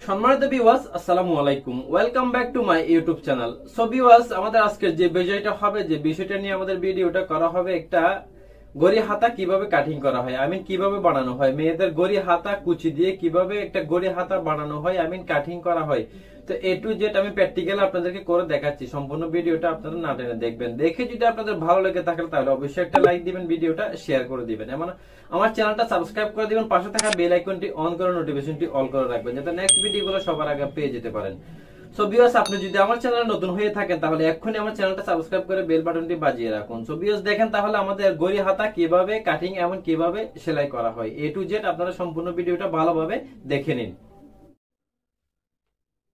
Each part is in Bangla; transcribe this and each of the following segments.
সম্মানিত ভিউয়ার্স, আসসালামু আলাইকুম। Welcome back to my YouTube channel. So viewers, আমাদের আজকের যে বিষয়টা নিয়ে আমাদের ভিডিওটা করা হবে, একটা গড়ি হাতা কিভাবে কাটিং করা হয়, কিভাবে বানানো হয়, মেয়েদের গড়ি হাতা কুচি দিয়ে কিভাবে একটা গড়ি হাতা বানানো হয়, কাটিং করা হয়। তো এ টু জেড আমি প্র্যাকটিক্যাল আপনাদেরকে করে দেখাচ্ছি। সম্পূর্ণ ভিডিওটা আপনারা না টেনে দেখবেন। দেখে যদি আপনাদের ভালো লেগে থাকে তাহলে অবশ্যই একটা লাইক দিবেন, ভিডিওটা শেয়ার করে দিবেন, এবং আমার চ্যানেলটা সাবস্ক্রাইব করে দিবেন। পাশে থাকা বেল আইকনটি অন করে নোটিফিকেশনটি অল করে রাখবেন, যাতে নেক্সট ভিডিওগুলো সবার আগে পেয়ে যেতে পারেন। সো ভিউয়ার্স, আপনি যদি আমার চ্যানেলে নতুন হয়ে থাকেন তাহলে এক্ষুনি আমার চ্যানেলটা সাবস্ক্রাইব করে বেল বাটনটি বাজিয়ে রাখুন। সো ভিউয়ার্স, দেখেন তাহলে আমাদের গড়ি হাতা কিভাবে কাটিং এবং কিভাবে সেলাই করা হয়। এ টু জেড আপনারা সম্পূর্ণ ভিডিওটা ভালোভাবে দেখে নিন।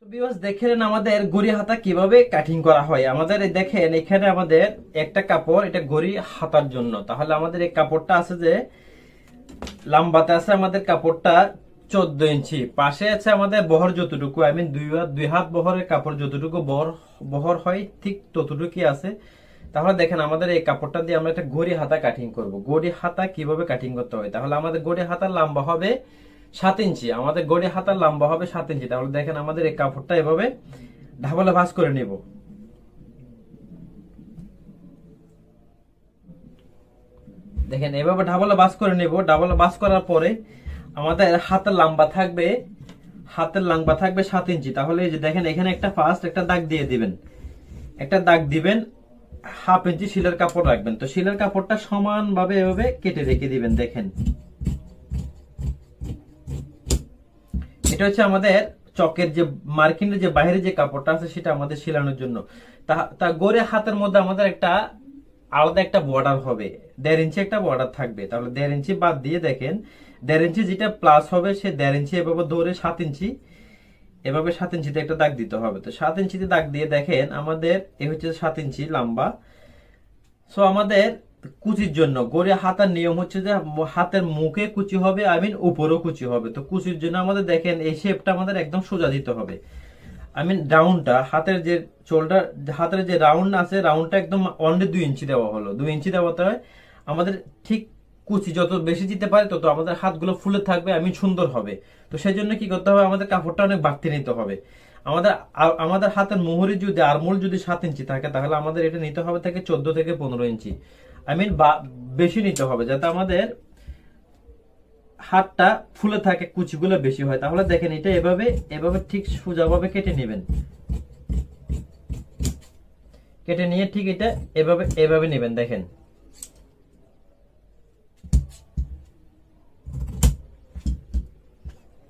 ভিউয়ার্স, দেখেন আমাদের গড়ি হাতা কিভাবে কাটিং করা হয়। আমাদের দেখেন এখানে আমাদের একটা কাপড়, এটা গড়ি হাতার জন্য। তাহলে আমাদের এই কাপড়টা আছে যে লম্বাতে আছে আমাদের কাপড়টা 14 ইঞ্চি, পাশে আছে আমাদের বহর যতটুকু, দুই হাত বহরের কাপড় যতটুকু বহর হয় ঠিক ততটুকুই আছে। তাহলে দেখেন আমাদের এই কাপড়টা দিয়ে আমরা একটা গড়ি হাতা কাটিং করব। গড়ি হাতা কিভাবে কাটিং করতে হয়, তাহলে আমাদের গড়ি হাতার লম্বা হবে 7 ইঞ্চি। আমাদের গড়ি হাতার লম্বা হবে 7 ইঞ্চি। তাহলে দেখেন আমাদের এই কাপড়টা এভাবে ঢাবলে ভাঁজ করে নিব। দেখেন এভাবে ঢাবলে ভাঁজ করে নেব। ডাবলে ভাঁজ করার পরে আমাদের হাতের লম্বা থাকবে 7 ইঞ্চি। তাহলে এই যে দেখেন এখানে একটা দাগ দিয়ে দিবেন, একটা দাগ দিবেন, হাফ ইঞ্চি শিলের কাপড় রাখবেন। তো শিলের কাপড়টা সমান ভাবে এভাবে কেটে রেখে দিবেন। দেখেন এটা হচ্ছে আমাদের চকের যে মার্কিনের যে বাইরে যে কাপড়টা আছে সেটা আমাদের শিলানোর জন্য। তা গড়ে হাতের মধ্যে আমাদের একটা আলাদা একটা বর্ডার হবে, 1.5 ইঞ্চি একটা বর্ডার থাকবে। তাহলে 1.5 ইঞ্চি বাদ দিয়ে দেখেন 1.5 ইঞ্চি যেটা প্লাস হবে সে 1.5 ইঞ্চি এভাবে ধরে 7 ইঞ্চি, এভাবে 7 ইঞ্চিতে একটা দাগ দিতে হবে। তো 7 ইঞ্চিতে দাগ দিয়ে দেখেন আমাদের এ হচ্ছে 7 ইঞ্চি লম্বা। সো আমাদের কুচির জন্য গড়ে হাতার নিয়ম হচ্ছে যে হাতের মুখে কুচি হবে, উপরেও কুচি হবে। তো কুচির জন্য আমাদের দেখেন এই শেপটা আমাদের একদম সোজা দিতে হবে। রাউন্ডটা হাতের যে শোল্ডার, হাতের যে রাউন্ড আছে রাউন্ডটা একদম অনলি 2 ইঞ্চি দেওয়া হলো। 2 ইঞ্চি দেওয়াতে হয় আমাদের ঠিক কুচি যত বেশি দিতে পারে তত আমাদের হাতগুলো ফুলে থাকবে, সুন্দর হবে। তো সেই জন্য কি করতে হবে, আমাদের কাপড়টা অনেক বাড়তি নিতে হবে। আমাদের হাতের মুহুরি যদি আরমোল যদি 7 ইঞ্চি থাকে তাহলে আমাদের এটা নিতে হবে থেকে 14 থেকে 15 ইঞ্চি। বেশি নিতে হবে যাতে আমাদের হাতটা ফুলে থাকে, কুচিগুলো বেশি হয়। তাহলে দেখেন এটা এভাবে ঠিক সোজাভাবে কেটে নেবেন। কেটে নিয়ে ঠিক এটা এভাবে নেবেন। দেখেন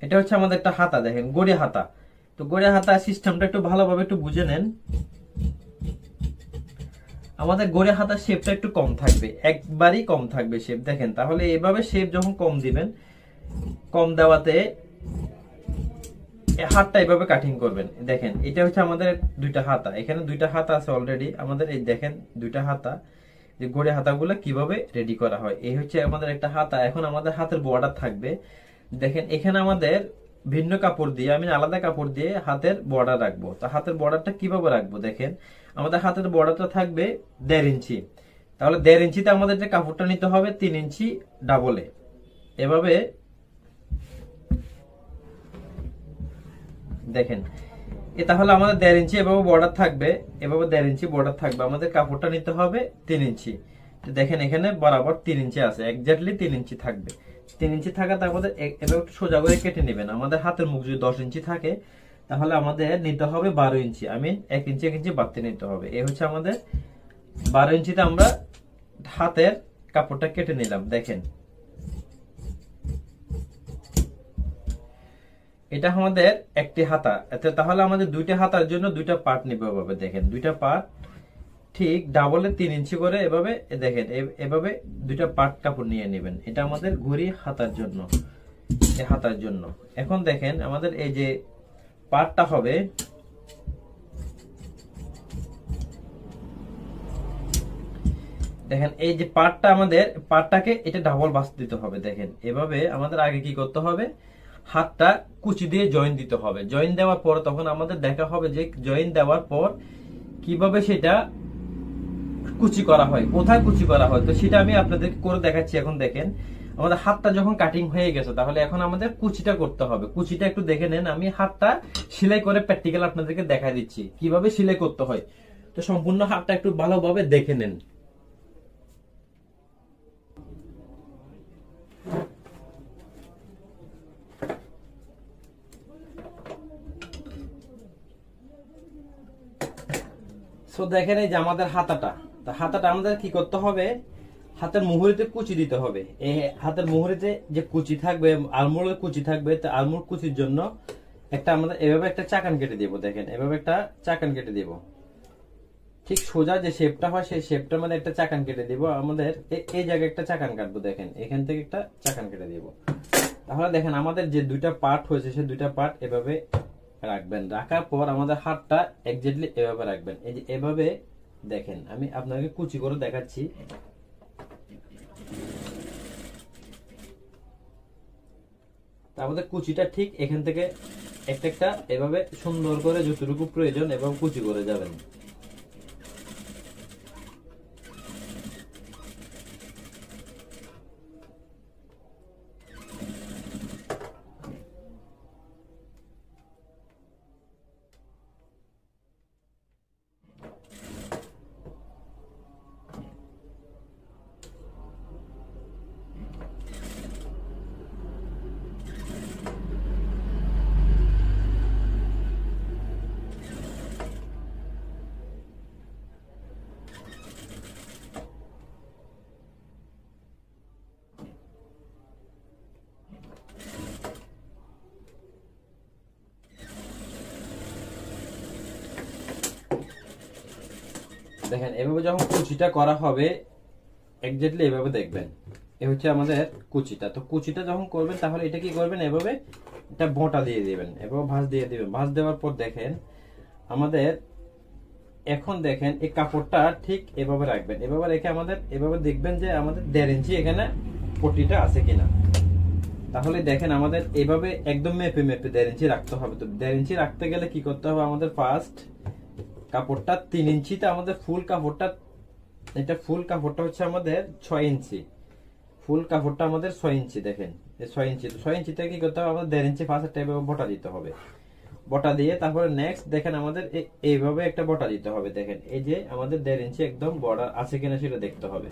এটা হচ্ছে আমাদের একটা হাতা, দেখেন গড়ি হাতা। তো গড়ি হাতা সিস্টেমটা একটু ভালোভাবে একটু বুঝে নেন। আমাদের গড়ি হাতার শেপটা একটু কম থাকবে, একবারই কম থাকবে শেপ। দেখেন তাহলে এভাবে শেপ যখন কম দিবেন, কম দেওয়াতে হাতটা এভাবে কাটিং করবেন। দেখেন এটা হচ্ছে আমাদের দুইটা হাতা, এখানে দুইটা হাতা আছে অলরেডি আমাদের। এই দেখেন দুইটা হাতা, যে গড়ি হাতাগুলো কিভাবে রেডি করা হয়। এই হচ্ছে আমাদের একটা হাতা। এখন আমাদের হাতের বর্ডার থাকবে। দেখেন এখানে আমাদের ভিন্ন কাপড় দিয়ে, আলাদা কাপড় দিয়ে হাতের বর্ডার রাখবো। তো হাতের বর্ডারটা কিভাবে রাখবো, দেখেন আমাদের হাতের বর্ডারটা থাকবে 1.5 ইঞ্চি। তাহলে 1.5 ইঞ্চিতে আমাদের যে কাপড়টা নিতে হবে 3 ইঞ্চি ডাবলে, এভাবে দেখেন। তাহলে আমাদের 1.5 ইঞ্চি এভাবে বর্ডার থাকবে, এভাবে 1.5 ইঞ্চি বর্ডার থাকবে। আমাদের কাপড়টা নিতে হবে 3 ইঞ্চি। তো দেখেন এখানে বরাবর 3 ইঞ্চি আছে, একজাক্টলি 3 ইঞ্চি থাকবে। 3 ইঞ্চি থাকাতে আমাদের এভাবে একটু সোজা করে কেটে নেবেন। আমাদের হাতের মুখ যদি 10 ইঞ্চি থাকে তাহলে আমাদের নিতে হবে 12 ইঞ্চি। 1 ইঞ্চি 1 ইঞ্চি বাড়তে নিতে হবে। এই হচ্ছে আমাদের 12 ইঞ্চিতে আমরা হাতের কাপড়টা কেটে নিলাম। দেখেন এটা আমাদের একটি হাতা। তাহলে আমাদের দুইটা হাতার জন্য দুইটা পার্ট নিতে হবে। দেখেন দুইটা পার্ট ঠিক ডাবলে 3 ইঞ্চি করে এভাবে, দেখেন এভাবে দুইটা পার্ট কাপড় নিয়ে নেবেন। এটা আমাদের গড়ি হাতার জন্য, হাতার জন্য। এখন দেখেন আমাদের এই যে পার্টটা হবে, দেখেন এই যে পার্টটাকে এটা ডাবল বাস দিতে হবে। দেখেন এভাবে আমাদের আগে কি করতে হবে, হাতটা কুচি দিয়ে জয়েন দিতে হবে। জয়েন দেওয়ার পর তখন আমাদের দেখা হবে যে জয়েন দেওয়ার পর কিভাবে সেটা কুচি করা হয়, কোথায় কুচি করা হয়। তো সেটা আমি আপনাদেরকে করে দেখাচ্ছি। এখন দেখেন আমাদের হাতটা যখন কাটিং হয়ে গেছে, তাহলে এখন আমাদের কুচিটা করতে হবে। কুচিটা একটু দেখে নেন, আমি হাতটা সেলাই করে প্র্যাকটিক্যাল আপনাদেরকে দেখা দিচ্ছি কিভাবে সেলাই করতে হয়। তো সম্পূর্ণ হাতটা একটু ভালোভাবে দেখে নেন। সো দেখেন এই যে আমাদের হাতাটা, তো হাতাটা আমাদের কি করতে হবে, হাতের মুহুরিতে কুচি দিতে হবে। এই হাতের মুহুরিতে যে কুচি থাকবে, আলমোড়ের কুচি থাকবে, তো আলমোড় কুচির জন্য একটা আমাদের এভাবে একটা চাকান কেটে দিব। দেখেন এভাবে একটা চাকান কেটে দিব, ঠিক সোজা যে শেপটা হয় সেই শেপটার মধ্যে একটা চাকান কেটে দিব। আমাদের এই জায়গায় একটা চাকান কাটবো, দেখেন এখান থেকে একটা চাকান কেটে দিব। তাহলে দেখেন আমাদের যে দুইটা পার্ট হয়েছে সেই দুইটা পার্ট এভাবে রাখবেন। রাখার পর আমাদের হাতটা এক্স্যাক্টলি এভাবে রাখবেন। এই যে এভাবে দেখেন, আমি আপনাকে কুচি করে দেখাচ্ছি। আমাদের কুচিটা ঠিক এখান থেকে একটা একটা এভাবে সুন্দর করে যতটুকু প্রয়োজন এবং কুচি করে যাবেন। দেখেন এভাবে যখন কুচিটা করা হবে এক্স্যাক্টলি এভাবে দেখবেন। এ হচ্ছে আমাদের কুচিটা। তো কুচিটা যখন করবেন তাহলে এটা কি করবেন, এভাবে এটা বোঁটা দিয়ে দিবেন, এভাবে ভাঁজ দিয়ে দিবেন। ভাঁজ দেওয়ার পর দেখেন আমাদের এখন দেখেন এই কাপড়টা ঠিক এভাবে রাখবেন। এভাবে রেখে আমাদের এভাবে দেখবেন যে আমাদের 1.5 ইঞ্চি এখানে পট্টিটা আছে কিনা। তাহলে দেখেন আমাদের এভাবে একদম মেপে মেপে 1.5 ইঞ্চি রাখতে হবে। তো 1.5 ইঞ্চি রাখতে গেলে কি করতে হবে, আমাদের ফার্স্ট কাপড়টা 3 ইঞ্চিতে, আমাদের ফুল কাপড়টা, এটা ফুল কাপড়টা হচ্ছে আমাদের 6 ইঞ্চি। ফুল কাপড়টা আমাদের 6 ইঞ্চি। দেখেন 6 ইঞ্চি, 6 ইঞ্চিতে কি করতে হবে, আমাদের 1.5 ইঞ্চি ফার্স্ট এভাবে বটা দিতে হবে। বটা দিয়ে তারপরে নেক্সট দেখেন আমাদের এইভাবে একটা বটা দিতে হবে। দেখেন এই যে আমাদের 1.5 ইঞ্চি একদম বর্ডার আছে কিনা সেটা দেখতে হবে।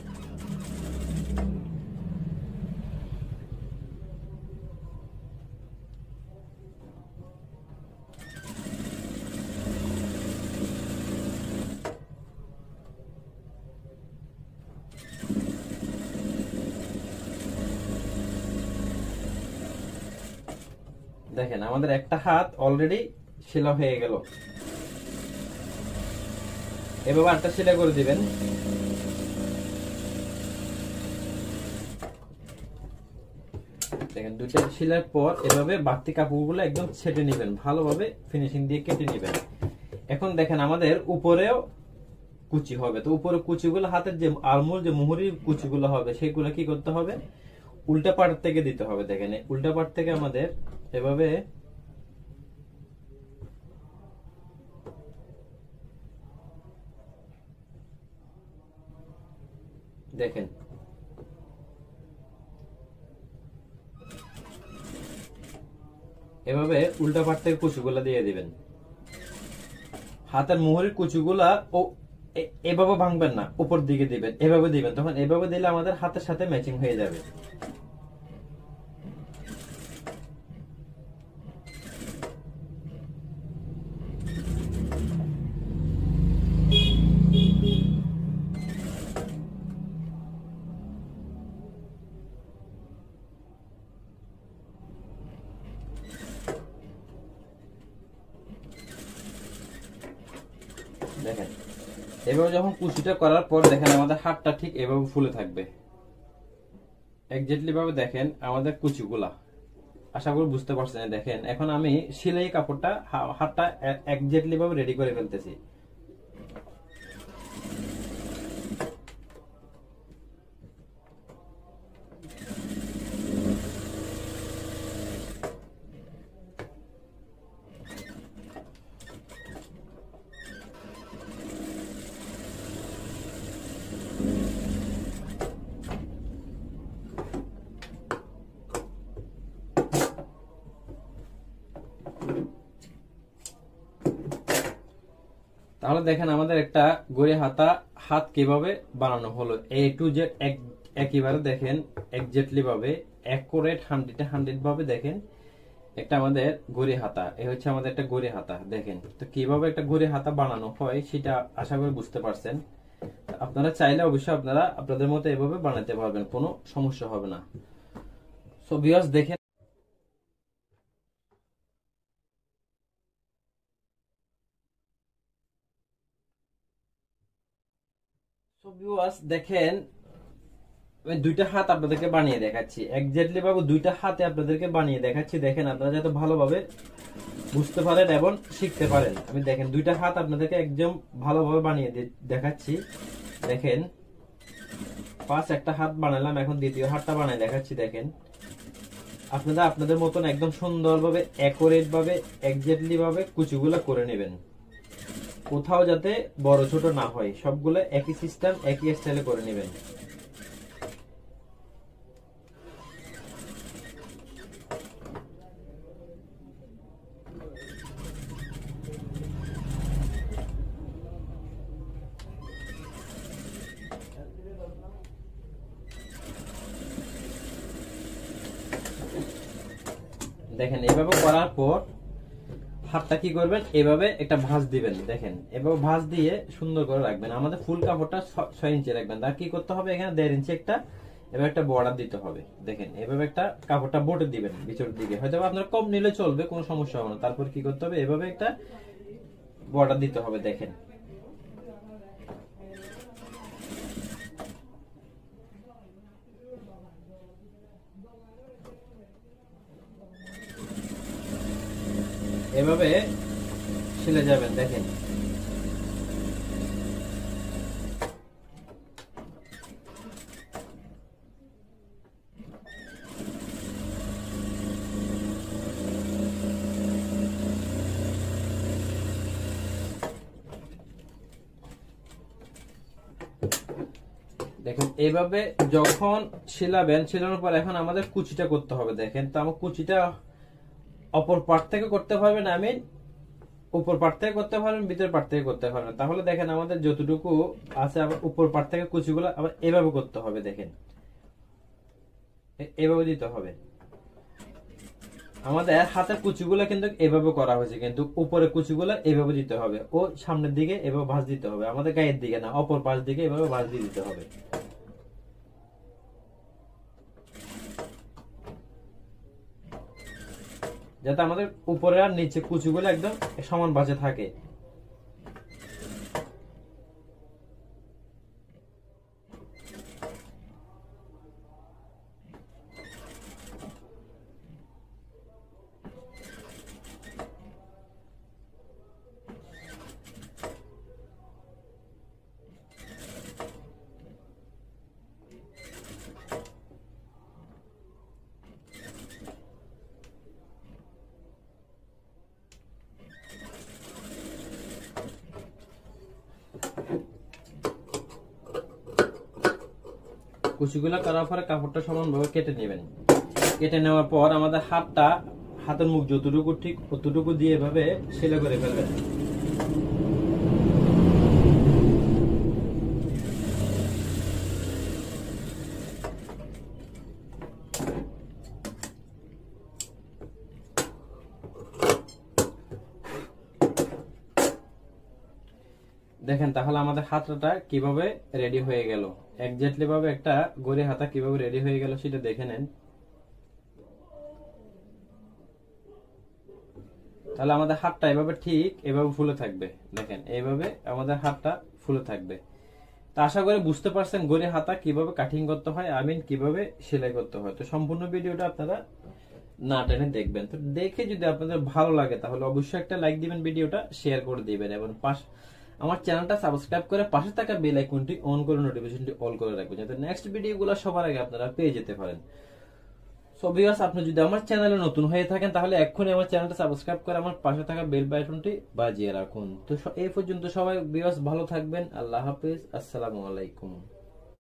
দেখেন আমাদের একটা হাত অলরেডি সেলাই হয়ে গেল। এভাবে আটটা সেলাই করে দিবেন। দেখেন দুইটা সেলাইয়ের পর এভাবে বাড়তি কাপড়গুলো একদম ছেটে নেবেন, ভালোভাবে ফিনিশিং দিয়ে কেটে নেবেন। এখন দেখেন আমাদের উপরেও কুচি হবে। তো উপরে কুচিগুলো হাতের যে আলমোল যে মুহুরির কুচিগুলো হবে সেগুলো কি করতে হবে, উল্টা পাট থেকে দিতে হবে। দেখেন উল্টা পাট থেকে আমাদের এভাবে দেখেন এভাবে উল্টা পাট থেকে কুচিগুলা দিয়ে দিবেন। হাতের মুহুরির কুচিগুলা ও এভাবে ভাঙবেন না, উপর দিকে দিবেন, এভাবে দিবেন। তখন এভাবে দিলে আমাদের হাতের সাথে ম্যাচিং হয়ে যাবে। দেখেন এভাবে যখন কুচিটা করার পর দেখেন আমাদের হাতটা ঠিক এভাবে ফুলে থাকবে এক্স্যাক্টলি ভাবে। দেখেন আমাদের কুচিগুলা, আশা করি বুঝতে পারছেন। দেখেন এখন আমি সেলাই কাপড়টা হাতটা এক্স্যাক্টলি ভাবে রেডি করে ফেলতেছি। তাহলে দেখেন আমাদের একটা গড়ি হাতা হাত কিভাবে বানানো হলো, A to Z একইবারে দেখেন এক্স্যাক্টলি ভাবে অ্যাকুরেট 100 ভাবে দেখেন একটা আমাদের গড়ি হাতা। এই হচ্ছে আমাদের একটা গড়ি হাতা। দেখেন তো কিভাবে একটা গড়ি হাতা বানানো হয় সেটা আশা করি বুঝতে পারছেন। আপনারা চাইলে অবশ্যই আপনারা আপনাদের মতো এভাবে বানাতে পারবেন, কোনো সমস্যা হবে না। সো ভিউয়ার্স দেখেন, দেখেন আমি দুইটা হাত আপনাদেরকে বানিয়ে দেখাচ্ছি, এক্স্যাক্টলি ভাবে দুইটা হাতে আপনাদেরকে বানিয়ে দেখাচ্ছি। দেখেন আপনারা যাতে ভালোভাবে বুঝতে পারেন এবং শিখতে পারেন। আমি দেখেন দুইটা হাত আপনাদেরকে একদম ভালোভাবে বানিয়ে দেখাচ্ছি। দেখেন ফার্স্ট একটা হাত বানালাম, এখন দ্বিতীয় হাতটা বানিয়ে দেখাচ্ছি। দেখেন আপনারা আপনাদের মতন একদম সুন্দরভাবে অ্যাকুরেট ভাবে এক্স্যাক্টলি ভাবে কুচিগুলো করে নেবেন, কোথাও যাতে বড় ছোট না হয়, সবগুলো একই সিস্টেম একই স্টাইলে করে নেবেন। দেখেন এভাবে করার পর হাতটা কি করবেন, এভাবে একটা ভাঁজ দিবেন। দেখেন এভাবে ভাঁজ দিয়ে সুন্দর করে রাখবেন। আমাদের ফুল কাপড়টা 6 ইঞ্চি রাখবেন। তার কি করতে হবে, এখানে 1.5 ইঞ্চি একটা এভাবে একটা বর্ডার দিতে হবে। দেখেন এভাবে একটা কাপড়টা বোটে দিবেন ভিতর দিকে, হয়তো আপনার কম নিলে চলবে, কোনো সমস্যা হবে না। তারপর কি করতে হবে, এভাবে একটা বর্ডার দিতে হবে। দেখেন এভাবে ছিলে যাবেন। দেখেন দেখেন এইভাবে যখন শিলাবেন, শিলানোর পর এখন আমাদের কুচিটা করতে হবে। দেখেন তো আমার কুচিটা অপর পার্ট থেকে করতে পারবেন, আমি উপর পার্ট থেকে করতে পারবেন, ভিতর পার্ট থেকে করতে পারবেন। তাহলে দেখেন আমাদের যতটুকু আছে আবার উপর পার্ট থেকে কুচিগুলো আবার এভাবে করতে হবে। দেখেন এভাবে দিতে হবে। আমাদের হাতের কুচিগুলো কিন্তু এভাবে করা হয়েছে, কিন্তু উপরে কুচিগুলো এভাবে দিতে হবে, ও সামনের দিকে এভাবে ভাঁজ দিতে হবে, আমাদের গায়ের দিকে না, অপর পাশ দিকে এভাবে ভাঁজ দিয়ে দিতে হবে। যাতে আমাদের উপরে আর নিচে কুচিগুলো একদম সমান ভাঁজে থাকে। কুচিগুলা করার পরে কাপড়টা সমানভাবে কেটে নেবেন। কেটে নেওয়ার পর আমাদের হাতের মুখ যতটুকু ঠিক ততটুকু দিয়ে এভাবে সেলাই করে ফেলবেন। দেখেন তাহলে আমাদের হাতাটা কিভাবে রেডি হয়ে গেল, এক্স্যাক্টলি ভাবে একটা গড়ি হাতা কিভাবে রেডি হয়ে গেল সেটা দেখে নেন। তাহলে আমাদের হাতটা এভাবে ঠিক এভাবে ফুলে থাকবে। দেখেন এইভাবে আমাদের হাতটা ফুলে থাকবে। তা আশা করি বুঝতে পারছেন গড়ি হাতা কিভাবে কাটিং করতে হয়, কিভাবে সেলাই করতে হয়। তো সম্পূর্ণ ভিডিওটা আপনারা না টেনে দেখবেন। তো দেখে যদি আপনাদের ভালো লাগে তাহলে অবশ্যই একটা লাইক দিবেন, ভিডিওটা শেয়ার করে দিবেন এবং আমার চ্যানেলটা সাবস্ক্রাইব করে পাশে থাকা বেল আইকনটি অন করে নোটিফিকেশনটি অল করে রাখবেন, যাতে নেক্সট ভিডিওগুলো সবার আগে আপনারা পেয়ে যেতে পারেন। সো ভিউয়ার্স, আপনি যদি আমার চ্যানেলে নতুন হয়ে থাকেন তাহলে এক্ষুনি আমার চ্যানেলটা সাবস্ক্রাইব করে আমার পাশে থাকা বেল বাটনটি বাজিয়ে রাখুন। তো এই পর্যন্ত সবাই ভিউয়ার্স ভালো থাকবেন। আল্লাহ হাফেজ, আসসালামু আলাইকুম।